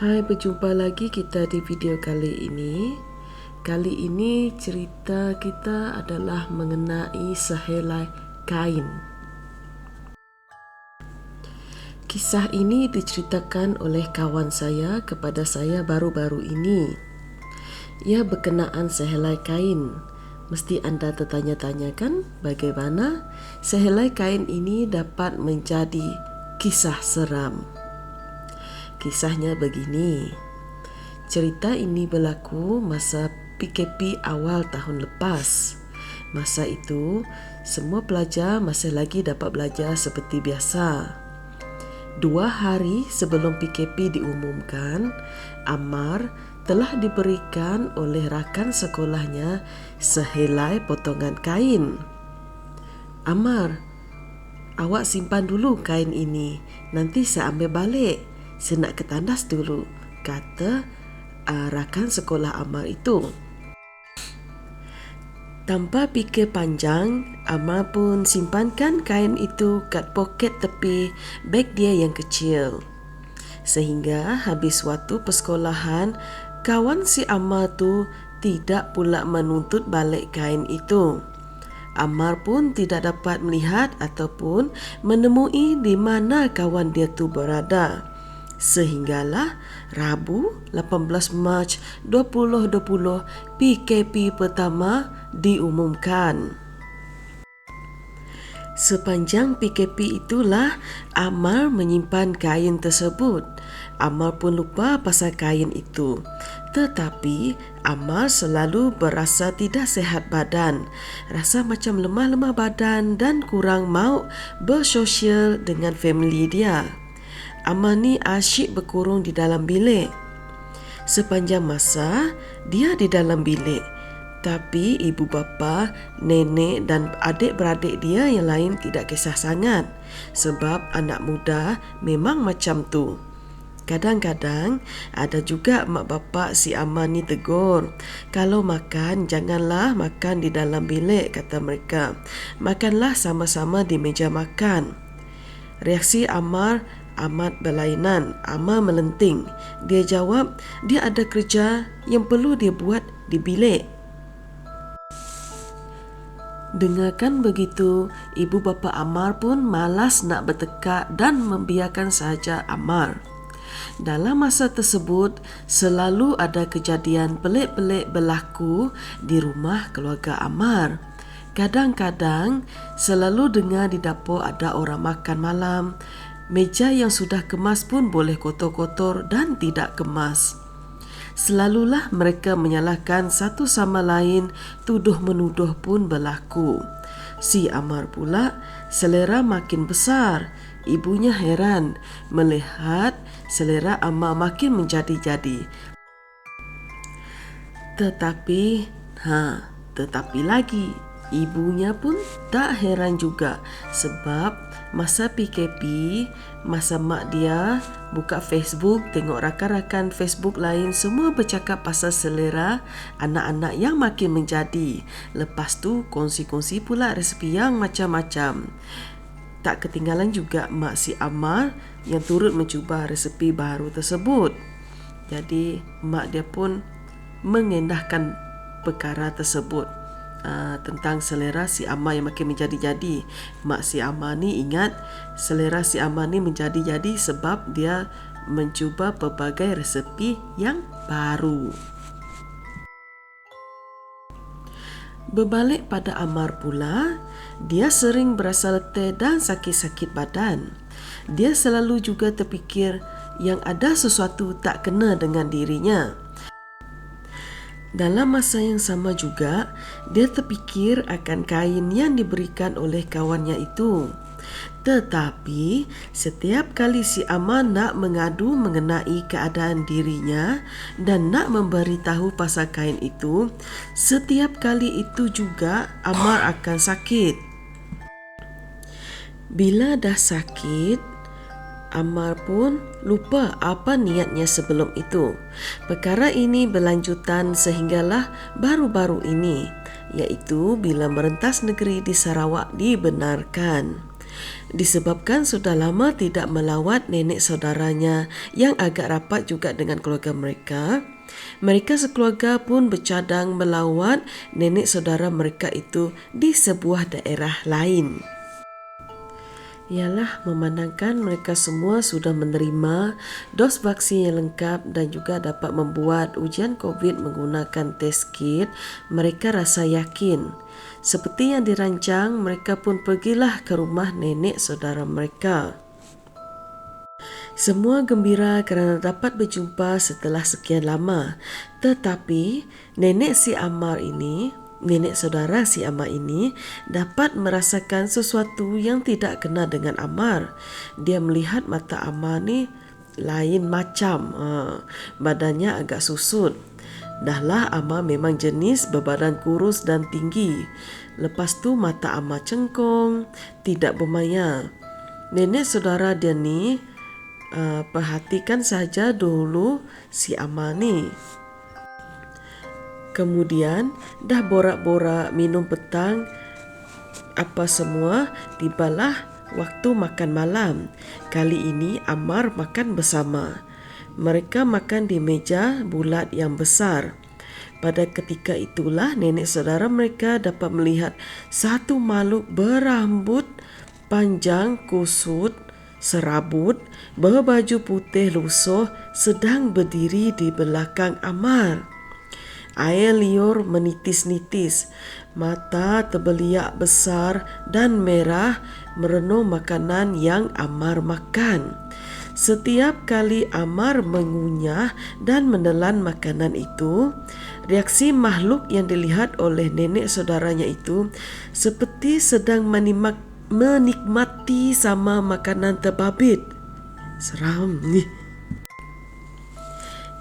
Hai, berjumpa lagi kita di video kali ini. Kali ini cerita kita adalah mengenai sehelai kain. Kisah ini diceritakan oleh kawan saya kepada saya baru-baru ini. Ia berkenaan sehelai kain. Mesti anda tertanya-tanya kan bagaimana sehelai kain ini dapat menjadi kisah seram. Kisahnya begini. Cerita ini berlaku masa PKP awal tahun lepas. Masa itu, semua pelajar masih lagi dapat belajar seperti biasa. 2 hari sebelum PKP diumumkan, Ammar telah diberikan oleh rakan sekolahnya sehelai potongan kain. "Ammar, awak simpan dulu kain ini. Nanti saya ambil balik. Saya nak ke tandas dulu," kata rakan sekolah Ammar itu. Tanpa fikir panjang, Ammar pun simpankan kain itu kat poket tepi beg dia yang kecil. Sehingga habis waktu persekolahan, kawan si Ammar tu tidak pula menuntut balik kain itu. Ammar pun tidak dapat melihat ataupun menemui di mana kawan dia tu berada. Sehinggalah Rabu 18 Mac 2020 PKP pertama diumumkan. Sepanjang PKP itulah Ammar menyimpan kain tersebut. Ammar pun lupa pasal kain itu. Tetapi Ammar selalu berasa tidak sihat badan, rasa macam lemah-lemah badan dan kurang mau bersosial dengan family dia. Ammar ni asyik berkurung di dalam bilik. Sepanjang masa dia di dalam bilik, tapi ibu bapa, nenek dan adik-beradik dia yang lain tidak kisah sangat, sebab anak muda memang macam tu. Kadang-kadang ada juga mak bapak si Ammar ni tegur, "Kalau makan, janganlah makan di dalam bilik," kata mereka. "Makanlah sama-sama di meja makan." Reaksi Ammar amat berlainan. Ammar melenting. Dia jawab dia ada kerja yang perlu dia buat di bilik. Dengarkan begitu, ibu bapa Ammar pun malas nak bertekak dan membiarkan sahaja Ammar. Dalam masa tersebut, selalu ada kejadian pelik-pelik berlaku di rumah keluarga Ammar. Kadang-kadang, selalu dengar di dapur ada orang makan malam. Meja yang sudah kemas pun boleh kotor-kotor dan tidak kemas. Selalulah mereka menyalahkan satu sama lain, tuduh-menuduh pun berlaku. Si Ammar pula selera makin besar. Ibunya heran melihat selera Ammar makin menjadi-jadi. Tetapi lagi, ibunya pun tak heran juga, sebab masa PKP, masa mak dia buka Facebook, tengok rakan-rakan Facebook lain semua bercakap pasal selera anak-anak yang makin menjadi. Lepas tu kongsi-kongsi pula resepi yang macam-macam. Tak ketinggalan juga mak si Ammar yang turut mencuba resepi baru tersebut. Jadi mak dia pun mengendahkan perkara tersebut. Tentang selera si Ammar yang makin menjadi-jadi. Mak si Ammar ni ingat selera si Ammar ni menjadi-jadi sebab dia mencuba pelbagai resepi yang baru. Berbalik pada Ammar pula, dia sering berasa letih dan sakit-sakit badan. Dia selalu juga terfikir yang ada sesuatu tak kena dengan dirinya. Dalam masa yang sama juga, dia terfikir akan kain yang diberikan oleh kawannya itu. Tetapi, setiap kali si Ammar nak mengadu mengenai keadaan dirinya dan nak memberitahu pasal kain itu, setiap kali itu juga Ammar akan sakit. Bila dah sakit, Ammar pun lupa apa niatnya sebelum itu. Perkara ini berlanjutan sehinggalah baru-baru ini, iaitu bila merentas negeri di Sarawak dibenarkan. Disebabkan sudah lama tidak melawat nenek saudaranya yang agak rapat juga dengan keluarga mereka, mereka sekeluarga pun bercadang melawat nenek saudara mereka itu di sebuah daerah lain. Ialah memandangkan mereka semua sudah menerima dos vaksin yang lengkap dan juga dapat membuat ujian COVID menggunakan test kit, mereka rasa yakin. Seperti yang dirancang, mereka pun pergilah ke rumah nenek saudara mereka. Semua gembira kerana dapat berjumpa setelah sekian lama. Tetapi nenek saudara si Ammar ini dapat merasakan sesuatu yang tidak kena dengan Ammar. Dia melihat mata Ammar ni lain macam. Badannya agak susut. Dahlah Ammar memang jenis berbadan kurus dan tinggi. Lepas tu mata Ammar cengkong, tidak bermaya. Nenek saudara dia ni perhatikan saja dulu si Ammar ni. Kemudian dah borak-borak minum petang apa semua, tibalah waktu makan malam. Kali ini Ammar makan bersama. Mereka makan di meja bulat yang besar. Pada ketika itulah nenek saudara mereka dapat melihat satu makhluk berambut panjang kusut, serabut, berbaju putih lusuh sedang berdiri di belakang Ammar. Air liur menitis-nitis, mata terbeliak besar dan merah merenung makanan yang Ammar makan. Setiap kali Ammar mengunyah dan menelan makanan itu, reaksi makhluk yang dilihat oleh nenek saudaranya itu seperti sedang menikmati sama makanan terbabit. Seram ni.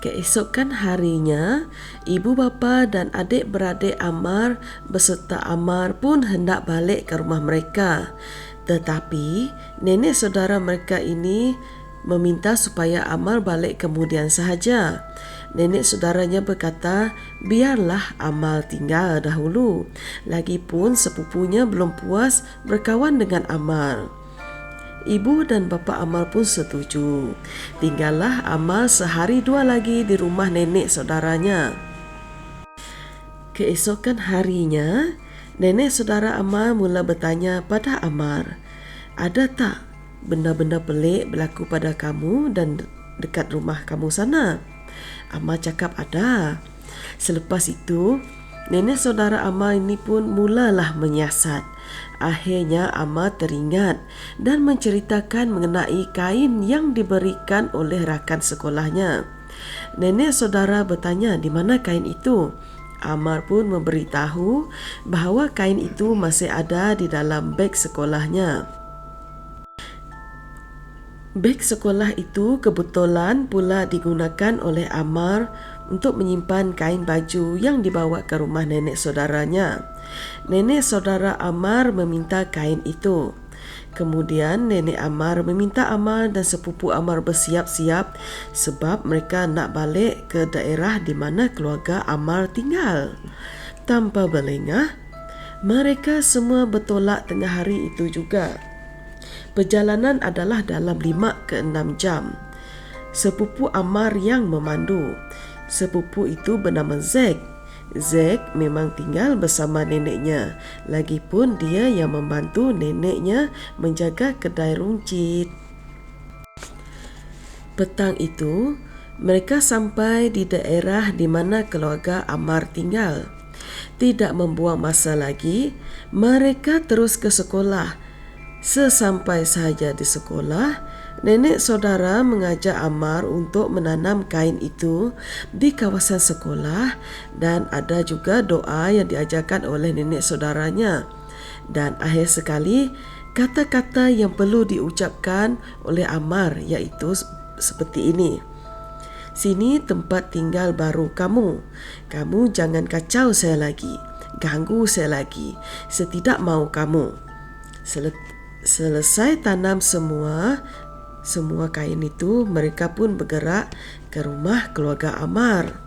Keesokan harinya, ibu bapa dan adik-beradik Ammar beserta Ammar pun hendak balik ke rumah mereka. Tetapi nenek saudara mereka ini meminta supaya Ammar balik kemudian sahaja. Nenek saudaranya berkata, biarlah Ammar tinggal dahulu. Lagipun sepupunya belum puas berkawan dengan Ammar. Ibu dan bapa Ammar pun setuju. Tinggallah Ammar sehari dua lagi di rumah nenek saudaranya. Keesokan harinya, nenek saudara Ammar mula bertanya pada Ammar, ada tak benda-benda pelik berlaku pada kamu dan dekat rumah kamu sana? Ammar cakap ada. Selepas itu, nenek saudara Ammar ini pun mulalah menyiasat. Akhirnya Ammar teringat dan menceritakan mengenai kain yang diberikan oleh rakan sekolahnya. Nenek saudara bertanya di mana kain itu. Ammar pun memberitahu bahawa kain itu masih ada di dalam beg sekolahnya. Beg sekolah itu kebetulan pula digunakan oleh Ammar untuk menyimpan kain baju yang dibawa ke rumah nenek saudaranya. Nenek saudara Ammar meminta kain itu. Kemudian nenek Ammar meminta Ammar dan sepupu Ammar bersiap-siap sebab mereka nak balik ke daerah di mana keluarga Ammar tinggal. Tanpa berlengah, mereka semua bertolak tengah hari itu juga. Perjalanan adalah dalam 5 ke 6 jam. Sepupu Ammar yang memandu. Sepupu itu bernama Zack. Zack memang tinggal bersama neneknya. Lagipun dia yang membantu neneknya menjaga kedai runcit. Petang itu, mereka sampai di daerah di mana keluarga Ammar tinggal. Tidak membuang masa lagi, mereka terus ke sekolah. Sesampai sahaja di sekolah, nenek saudara mengajak Ammar untuk menanam kain itu di kawasan sekolah dan ada juga doa yang diajarkan oleh nenek saudaranya. Dan akhir sekali, kata-kata yang perlu diucapkan oleh Ammar iaitu seperti ini. Sini tempat tinggal baru kamu. Kamu jangan kacau saya lagi, ganggu saya lagi. Saya tidak mahu kamu. Selesai tanam semua kain itu, mereka pun bergerak ke rumah keluarga Ammar.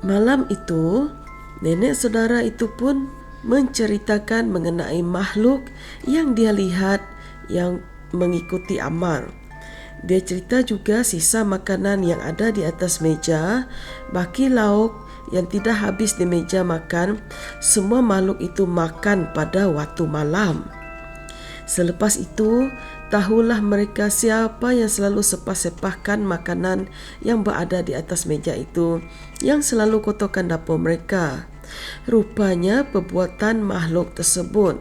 Malam itu, nenek saudara itu pun menceritakan mengenai makhluk yang dia lihat yang mengikuti Ammar. Dia cerita juga sisa makanan yang ada di atas meja, baki lauk yang tidak habis di meja makan. Semua makhluk itu makan pada waktu malam. Selepas itu, tahulah mereka siapa yang selalu sepah-sepahkan makanan yang berada di atas meja itu, yang selalu kotorkan dapur mereka. Rupanya perbuatan makhluk tersebut.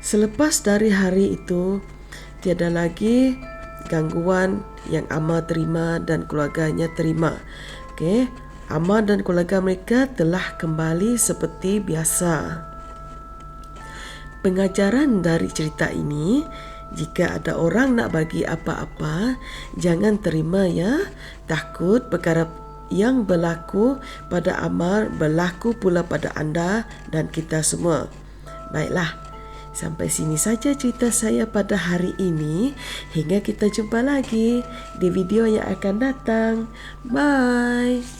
Selepas dari hari itu, tiada lagi gangguan yang Ammar terima dan keluarganya terima. Ammar dan keluarga mereka telah kembali seperti biasa. Pengajaran dari cerita ini, jika ada orang nak bagi apa-apa, jangan terima ya. Takut perkara yang berlaku pada Ammar berlaku pula pada anda dan kita semua. Baiklah, sampai sini saja cerita saya pada hari ini. Hingga kita jumpa lagi di video yang akan datang. Bye.